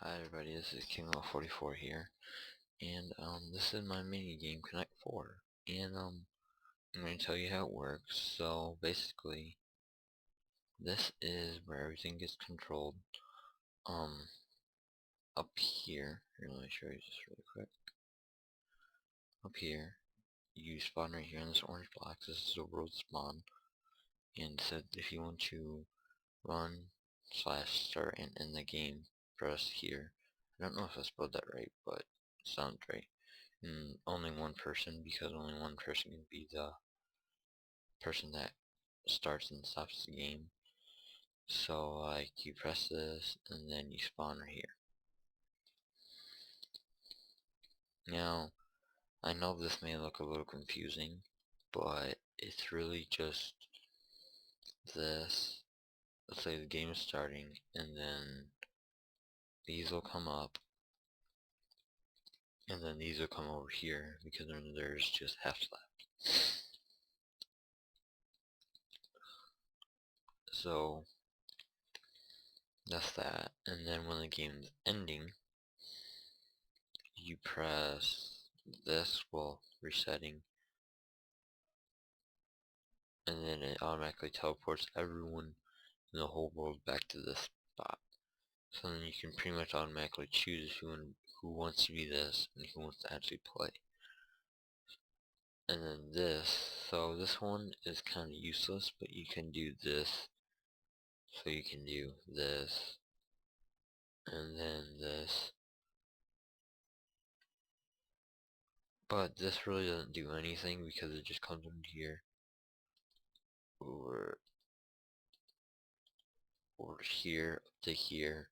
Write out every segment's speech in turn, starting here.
Hi everybody, this is King44 here, and this is my mini game Connect 4, and I'm going to tell you how it works. So basically, this is where everything gets controlled. Up here, let me show you this really quick. Up here, you spawn right here in this orange box. This is a world spawn, and said if you want to run/start and end the game, press here. I don't know if I spelled that right, but it sounds right. And only one person, because only one person can be the person that starts and stops the game. So like you press this and then you spawn right here. Now I know this may look a little confusing, but it's really just this. Let's say the game is starting, and then these will come up, and then these will come over here, because then there's just half left. So that's that. And then when the game's ending, you press this while resetting, and then it automatically teleports everyone in the whole world back to this spot. So then you can pretty much automatically choose who wants to be this and who wants to actually play. And then this, so this one is kind of useless, but you can do this. So you can do this, and then this. But this really doesn't do anything because it just comes in here over here up to here,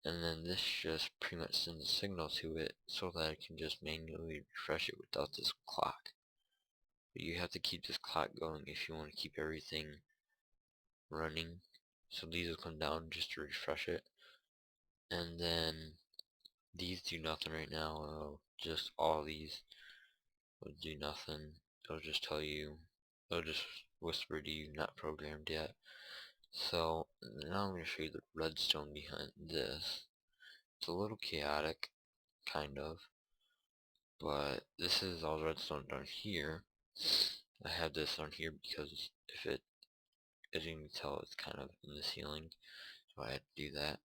and then this just pretty much sends a signal to it so that it can just manually refresh it without this clock. But you have to keep this clock going if you want to keep everything running. So these will come down just to refresh it, and then these do nothing right now. Just all these will do nothing. It'll just tell you, it'll just whisper to you, not programmed yet. So now I'm going to show you the redstone behind this. It's a little chaotic, kind of, but this is all redstone down here. I have this on here because as you can tell, it's kind of in the ceiling, so I had to do that.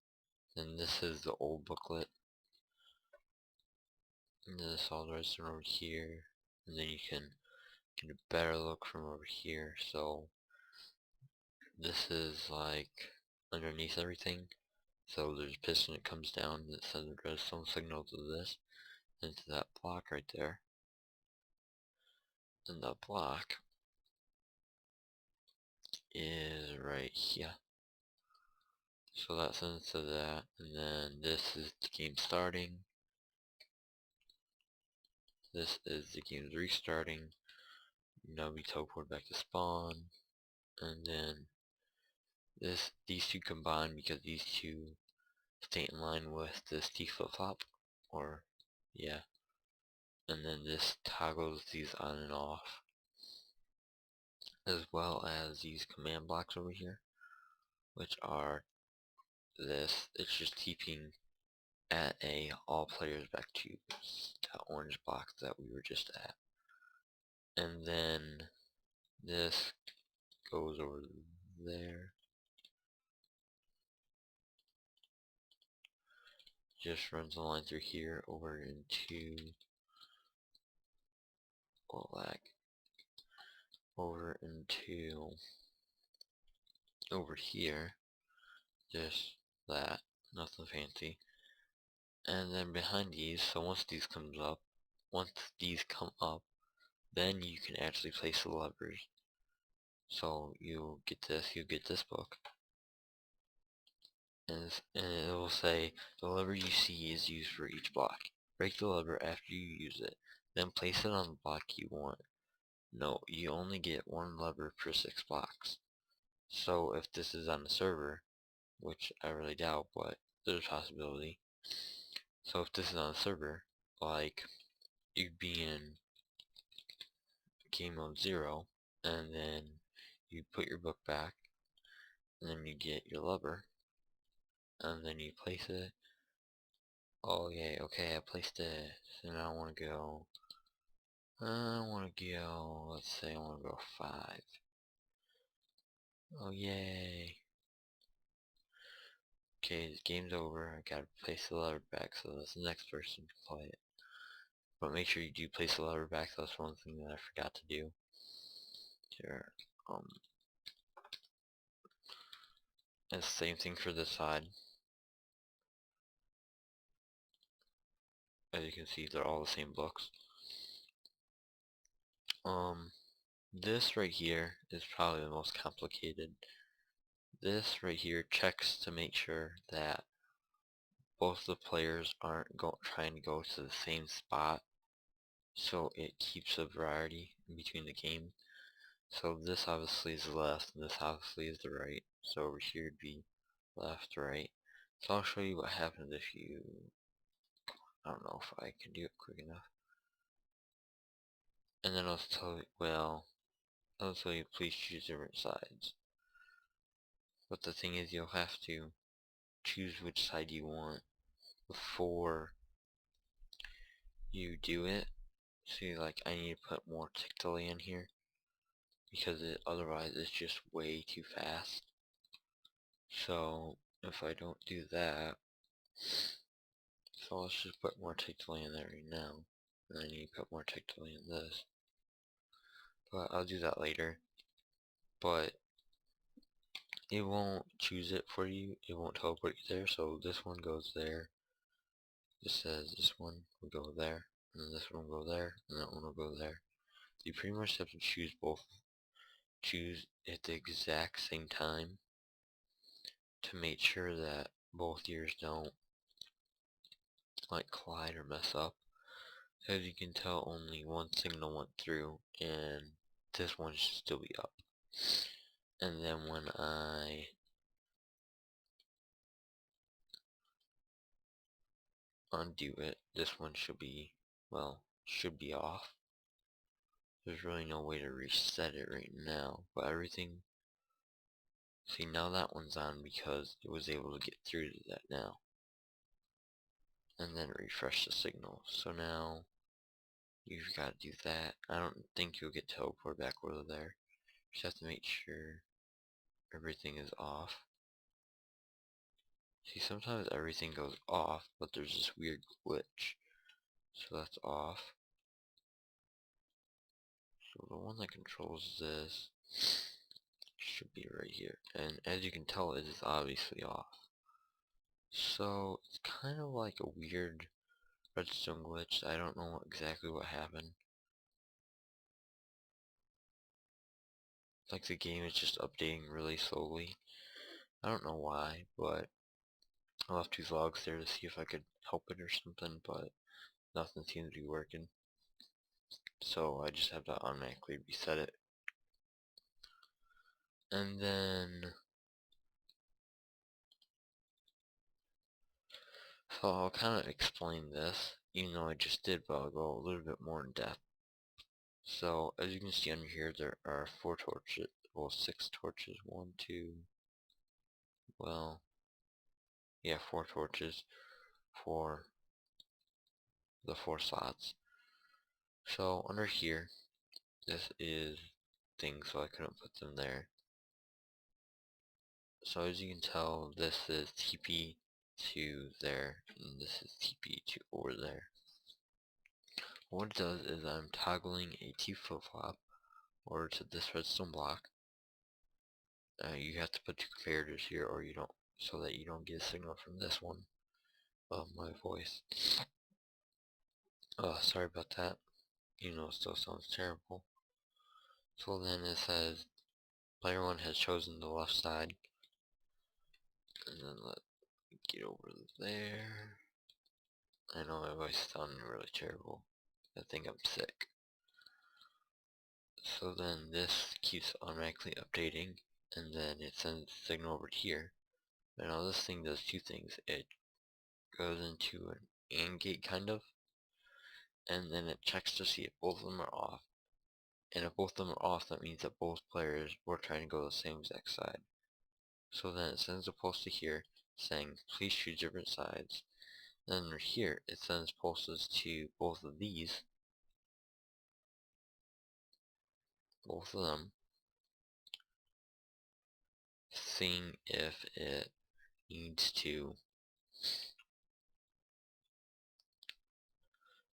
Then this is the old booklet, and this all the redstone over here, and then you can get a better look from over here. So this is like underneath everything. So there's a piston that comes down that sends a redstone signal to this, into that block right there. And the block is right here. So that sends to that, and then this is the game starting. This is the game's restarting. Now we teleport back to spawn, and then these two combine because these two stay in line with this T flip-flop, or yeah. And then this toggles these on and off, as well as these command blocks over here, which are this. It's just keeping at all players back to that orange box that we were just at. And then this goes over there. Just runs a line through here over into over into over here. Just that, nothing fancy. And then behind these, so once these come up, then you can actually place the levers. So you'll get this book, and it will say the lever you see is used for each block. Break the lever after you use it, then place it on the block you want. No, you only get one lever per 6 blocks. So if this is on the server, which I really doubt, but there's a possibility. So if this is on the server, like you'd be in game mode 0, and then you put your book back, and then you get your lever, and then you place it, Oh yay, okay, I placed it. So now I wanna go, let's say I wanna go 5. Oh yay. Okay, this game's over. I gotta place the lever back so that the next person can play it. But make sure you do place the lever back, that's one thing that I forgot to do. Here, and same thing for this side. As you can see, they're all the same blocks. This right here is probably the most complicated. This right here checks to make sure that both the players aren't trying to go to the same spot, so it keeps a variety in between the game. So this obviously is the left, and this obviously is the right. So over here would be left, right. So I'll show you what happens if you, I don't know if I can do it quick enough. And then I'll tell you, well, I'll tell you please choose different sides. But the thing is, you'll have to choose which side you want before you do it. See, like, I need to put more tick delay in here because otherwise it's just way too fast. So if I don't do that, so let's just put more tick delay in there right now. And I need to put more tick delay in this. But I'll do that later. But it won't choose it for you. It won't teleport you there. So this one goes there. This says this one will go there. And then this one will go there. And that one will go there. You pretty much have to choose both. Choose at the exact same time to make sure that both ears don't like collide or mess up. As you can tell, only one signal went through and this one should still be up. And then when I undo it, this one should be, well, should be off. There's really no way to reset it right now, but everything, see, now that one's on because it was able to get through to that now. And then refresh the signal. So now you've got to do that. I don't think you'll get teleported back over there. Just have to make sure everything is off. See, sometimes everything goes off, but there's this weird glitch. So that's off. So the one that controls this should be right here. And as you can tell, it is obviously off. So it's kind of like a weird redstone glitch. I don't know exactly what happened. Like the game is just updating really slowly. I don't know why, but I left 2 logs there to see if I could help it or something, but nothing seems to be working. So I just have to automatically reset it. And then, so I'll kind of explain this, even though I just did, but I'll go a little bit more in depth. So as you can see under here, there are 4 torches, well 6 torches, 1, 2, well, yeah, 4 torches for the 4 slots. So under here, this is things, so I couldn't put them there. So as you can tell, this is TP to there, and this is TP to over there. What it does is I'm toggling a T flip-flop over to this redstone block. You have to put 2 comparators here, or you don't, so that you don't get a signal from this one of my voice. Sorry about that. You know, it still sounds terrible. So then it says player 1 has chosen the left side, and then let me get over there. I know my voice is sounding really terrible. I think I'm sick. So then this keeps automatically updating, and then it sends a signal over here. And now this thing does 2 things. It goes into an AND gate kind of, and then it checks to see if both of them are off. And if both of them are off, that means that both players were trying to go the same exact side. So then it sends a pulse to here saying, please choose different sides. Then right here it sends pulses to both of these, both of them, seeing if it needs to.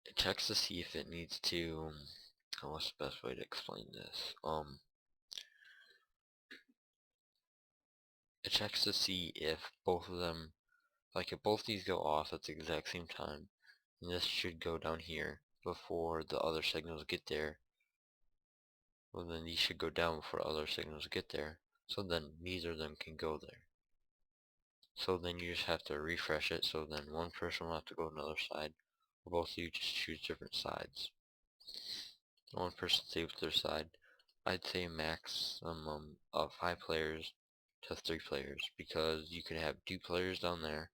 It checks to see if it needs to. What's the best way to explain this? It checks to see if both of them, like if both these go off at the exact same time, then this should go down here before the other signals get there. Well, then these should go down before other signals get there. So then neither of them can go there. So then you just have to refresh it, so then one person will have to go to another side, or both of you just choose different sides. One person stay with their side. I'd say maximum of 5 players to 3 players, because you could have 2 players down there.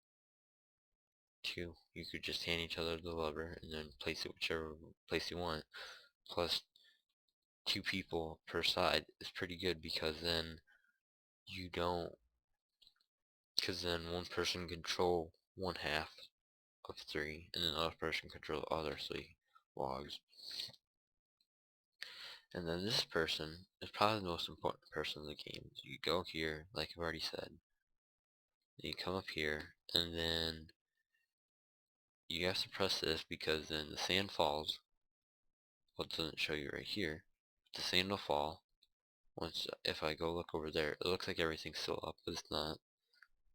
2, you could just hand each other the lever and then place it whichever place you want. Plus 2 people per side is pretty good, because then you don't, because then one person control one half of 3, and then the other person control the other 3 logs. And then this person is probably the most important person in the game. So you go here, like I've already said. You come up here, and then you have to press this, because then the sand falls. Well, it doesn't show you right here. The sand will fall. Once, if I go look over there, it looks like everything's still up, but it's not.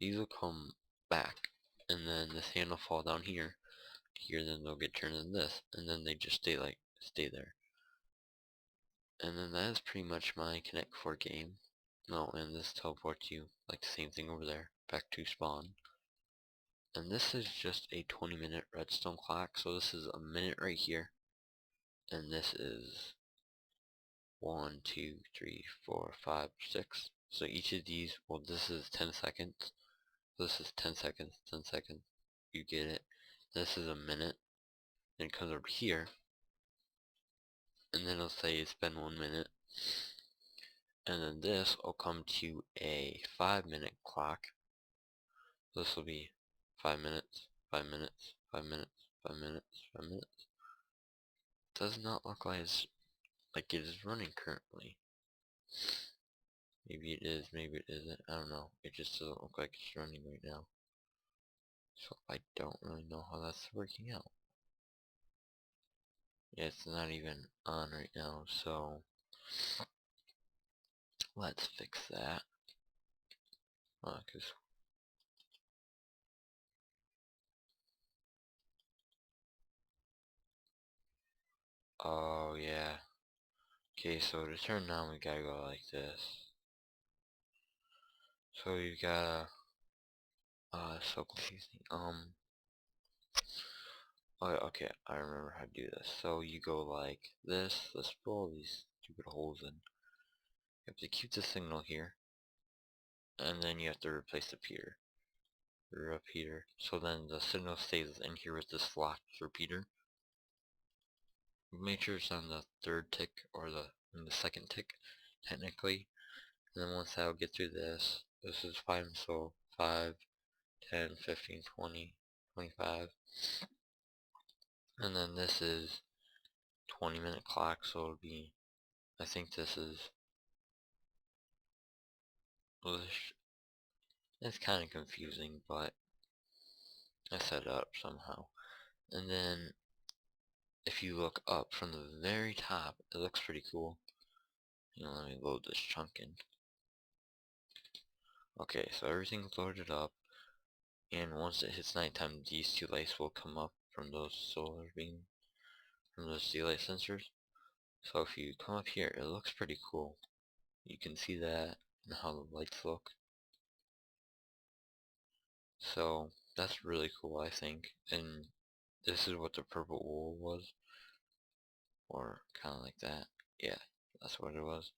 These will come back, and then the sand will fall down here. Here, then they'll get turned into this, and then they just stay there. And then that is pretty much my Connect 4 game. No, and this teleports you, like the same thing over there, back to spawn. And this is just a 20-minute redstone clock, so this is a minute right here. And this is 1, 2, 3, 4, 5, 6. So each of these, well, this is 10 seconds. So this is 10 seconds, 10 seconds. You get it. This is a minute. Then it comes over here, and then it'll say it's been 1 minute. And then this will come to a 5-minute clock. This will be 5 minutes, 5 minutes, 5 minutes, 5 minutes, 5 minutes. Does not look like it is running currently. Maybe it is, maybe it isn't. I don't know. It just doesn't look like it's running right now. So I don't really know how that's working out. Yeah, it's not even on right now, so let's fix that. Oh yeah. Okay, so to turn on, we gotta go like this. So you gotta, so confusing. Oh, okay, I remember how to do this. So you go like this. Let's put all these stupid holes in. You have to keep the signal here, and then you have to replace the repeater. So then the signal stays in here with this locked repeater. Make sure it's on the 3rd tick, or the 2nd tick, technically. And then once that'll get through this, this is 5, so 5, 10, 15, 20, 25. And then this is 20-minute clock, so it'll be, I think this is, well, it's kind of confusing, but I set it up somehow. And then if you look up from the very top, it looks pretty cool. Let me load this chunk in. Okay, so everything's loaded up, and once it hits nighttime, these 2 lights will come up from those solar beam, from those daylight sensors. So if you come up here, it looks pretty cool. You can see that and how the lights look. So that's really cool, I think. And this is what the purple wool was, or kind of like that. Yeah, that's what it was.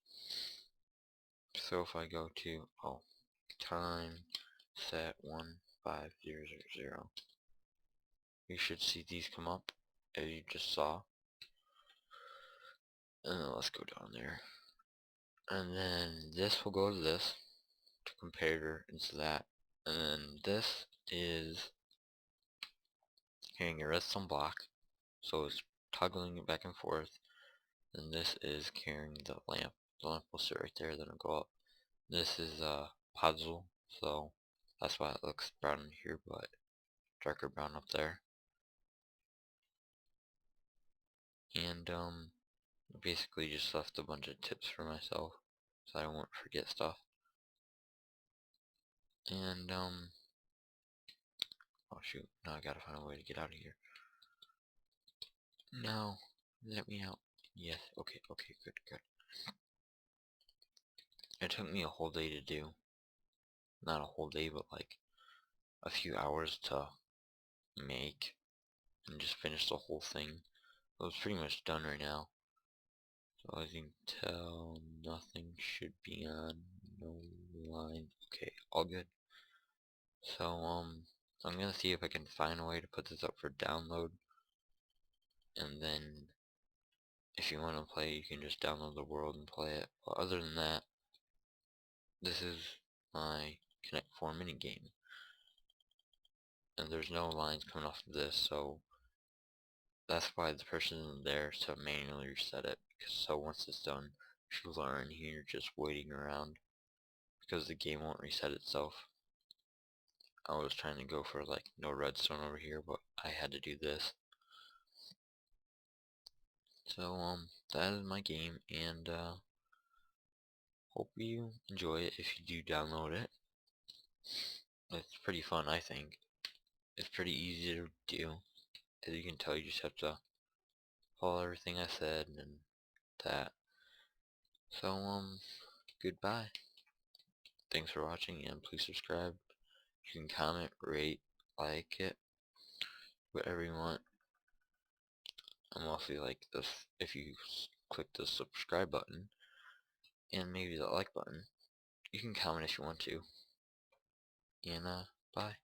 So if I go to, time set 15000, you should see these come up, as you just saw. And then let's go down there. And then this will go to this, to compare into that. And then this is carrying a redstone block, so it's toggling it back and forth. And this is carrying the lamp. The lamp will sit right there, then it'll go up. This is a puzzle, so that's why it looks brown in here, but darker brown up there. And I basically just left a bunch of tips for myself, so I won't forget stuff. And oh shoot, now I gotta find a way to get out of here. No, let me out. Yes, okay, good. It took me a whole day to do. Not a whole day, but like a few hours to make and just finish the whole thing. So it's pretty much done right now. So as you can tell, nothing should be on, no line. Okay, all good. So I'm gonna see if I can find a way to put this up for download, and then if you want to play, you can just download the world and play it. But other than that, this is my Connect 4 minigame, and there's no lines coming off of this, so that's why the person is there to manually reset it. Because so once it's done, people are in here just waiting around because the game won't reset itself. I was trying to go for like no redstone over here, but I had to do this. So that is my game, and hope you enjoy it if you do download it. It's pretty fun, I think. It's pretty easy to do. As you can tell, you just have to follow everything I said and that. So goodbye. Thanks for watching, and please subscribe. You can comment, rate, like it, whatever you want. I'm mostly like this. If you click the subscribe button and maybe the like button, you can comment if you want to. And bye.